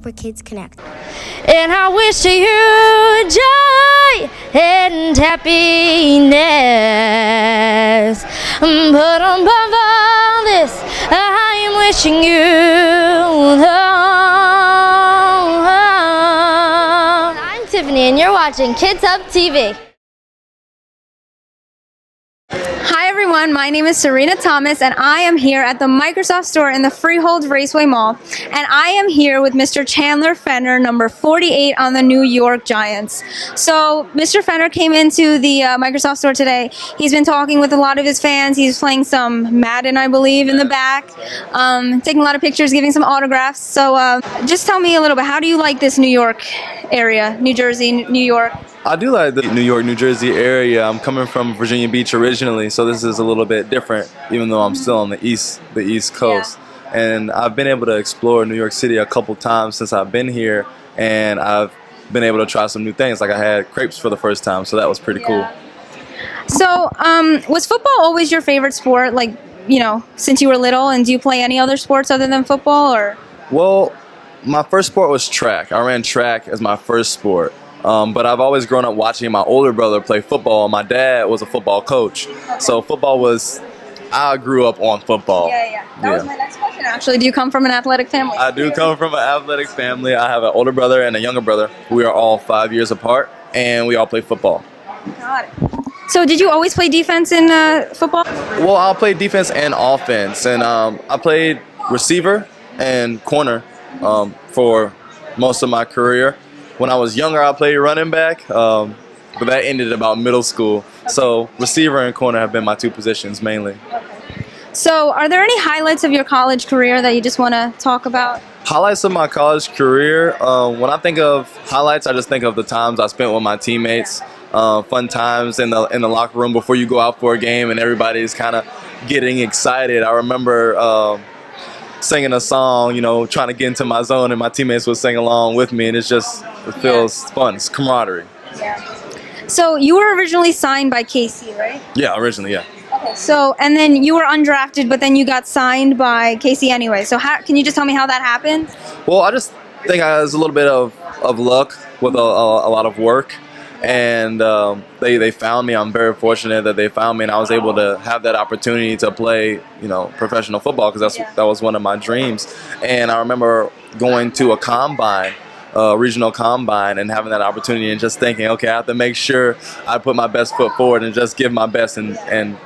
where kids connect. And I wish to you joy and happiness. But above all this, I am wishing you I'm Tiffany, and you're watching Kids Hub TV. Hi everyone, my name is Serena Thomas and I am here at the Microsoft store in the Freehold Raceway Mall, and I am here with Mr. Chandler Fenner, number 48 on the New York Giants. So Mr. Fenner came into the Microsoft store today. He's been talking with a lot of his fans. He's playing some Madden, I believe, in the back, taking a lot of pictures, giving some autographs. So just tell me a little bit, how do you like this New York area, New Jersey, New York? I do like the New York, New Jersey area. I'm coming from Virginia Beach originally, so this is a little bit different, even though I'm still on the East Coast. Yeah. And I've been able to explore New York City a couple times since I've been here, and I've been able to try some new things. Like I had crepes for the first time, so that was pretty cool. So, was football always your favorite sport, like, you know, since you were little, and do you play any other sports other than football, or? Well, my first sport was track. I ran track as my first sport. But I've always grown up watching my older brother play football. My dad was a football coach. Okay. So football was, I grew up on football. Yeah. That was my next question, actually. Do you come from an athletic family? I do come from an athletic family. I have an older brother and a younger brother. We are all 5 years apart, and we all play football. Got it. So did you always play defense in football? Well, I'll play defense and offense. And I played receiver and corner for most of my career. When I was younger, I played running back, but that ended about middle school. So receiver and corner have been my two positions mainly. So are there any highlights of your college career that you just want to talk about? Highlights of my college career? When I think of highlights, I just think of the times I spent with my teammates, fun times in the locker room before you go out for a game and everybody's kind of getting excited. I remember singing a song, you know, trying to get into my zone, and my teammates would sing along with me, and it feels fun. It's camaraderie. Yeah. So you were originally signed by KC, right? Yeah, originally, yeah. Okay. So, and then you were undrafted, but then you got signed by KC anyway. So can you just tell me how that happened? Well, I just think it was a little bit of luck with a lot of work. And they found me. I'm very fortunate that they found me, and I was able to have that opportunity to play, you know, professional football, because that was one of my dreams. And I remember going to a combine, regional combine, and having that opportunity, and just thinking, okay, I have to make sure I put my best foot forward and just give my best and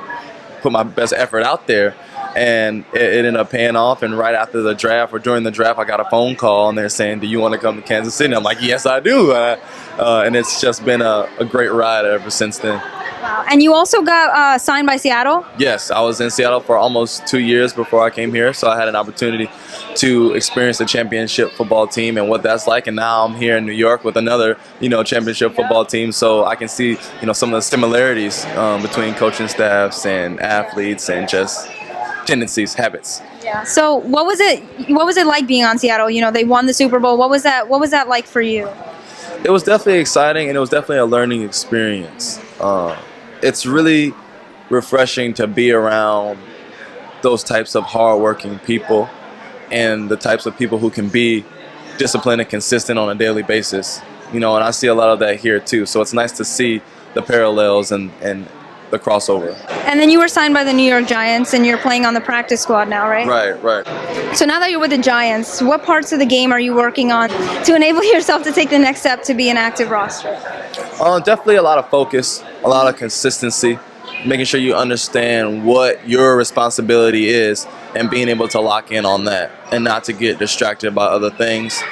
put my best effort out there. And it ended up paying off, and right after the draft, or during the draft, I got a phone call, and they're saying, do you want to come to Kansas City? I'm like, yes, I do. And it's just been a great ride ever since then. Wow. And you also got signed by Seattle? Yes, I was in Seattle for almost 2 years before I came here, so I had an opportunity to experience the championship football team and what that's like. And now I'm here in New York with another, you know, championship football team, so I can see, you know, some of the similarities between coaching staffs and athletes and just tendencies, habits. Yeah. So what was it like being on Seattle? You know, they won the Super Bowl. What was that like for you? It was definitely exciting, and it was definitely a learning experience. It's really refreshing to be around those types of hardworking people and the types of people who can be disciplined and consistent on a daily basis. You know, and I see a lot of that here too. So it's nice to see the parallels and the crossover. And then you were signed by the New York Giants, and you're playing on the practice squad now, right? Right. So now that you're with the Giants, what parts of the game are you working on to enable yourself to take the next step to be an active roster? Definitely a lot of focus, a lot of consistency, making sure you understand what your responsibility is and being able to lock in on that and not to get distracted by other things.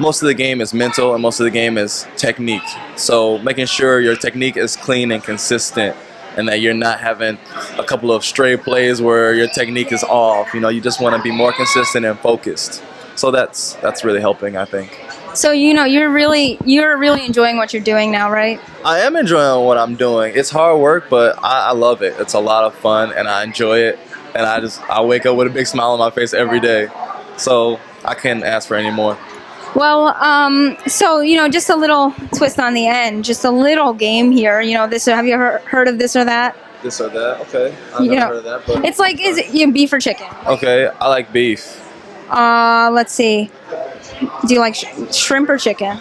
Most of the game is mental, and most of the game is technique. So making sure your technique is clean and consistent, and that you're not having a couple of stray plays where your technique is off. You know, you just want to be more consistent and focused. So that's really helping, I think. So, you know, you're really enjoying what you're doing now, right? I am enjoying what I'm doing. It's hard work, but I love it. It's a lot of fun, and I enjoy it. And I wake up with a big smile on my face every day. So I can't ask for any more. Well, so, you know, just a little twist on the end, just a little game here. You know, have you heard of this or that? This or that? Okay. I've never heard of that. But it's like, is it beef or chicken? Okay, I like beef. Let's see. Do you like shrimp or chicken?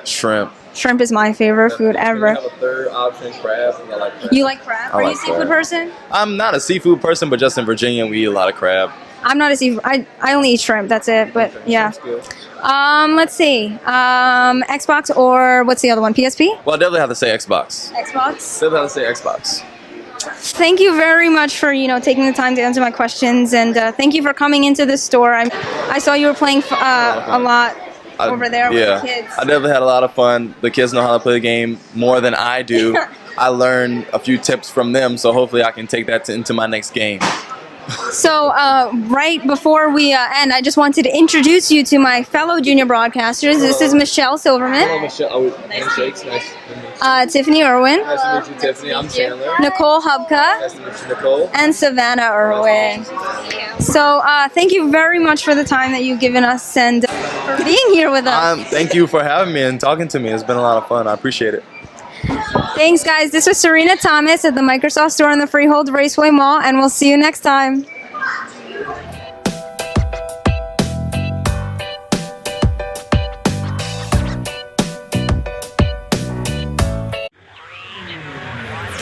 Shrimp. Shrimp is my favorite food ever. have a third option, crab. I like crab. You like crab? Are you a like seafood crab. person? I'm not a seafood person, but just in Virginia, we eat a lot of crab. I'm not a seafood. I only eat shrimp. That's it. But yeah. Shrimp's good. Let's see. Xbox or what's the other one? PSP? Well, I definitely have to say Xbox. Xbox. Definitely have to say Xbox. Thank you very much for taking the time to answer my questions, and thank you for coming into the store. I saw you were playing a lot over there with the kids. I definitely had a lot of fun. The kids know how to play the game more than I do. I learned a few tips from them, so hopefully I can take that into my next game. So right before we end, I just wanted to introduce you to my fellow junior broadcasters. This is Michelle Silverman. Hello, Michelle. Handshakes. Nice to meet you. Tiffany Irwin. Nice to meet you, Tiffany. I'm Chandler. Nicole Hubka. Nice to meet you, Nicole. And Savannah Irwin. So thank you very much for the time that you've given us and for being here with us. Thank you for having me and talking to me. It's been a lot of fun. I appreciate it. Thanks, guys. This was Serena Thomas at the Microsoft Store in the Freehold Raceway Mall, and we'll see you next time.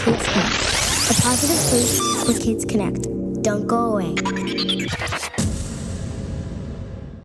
Kids Connect, a positive place where kids connect. Don't go away.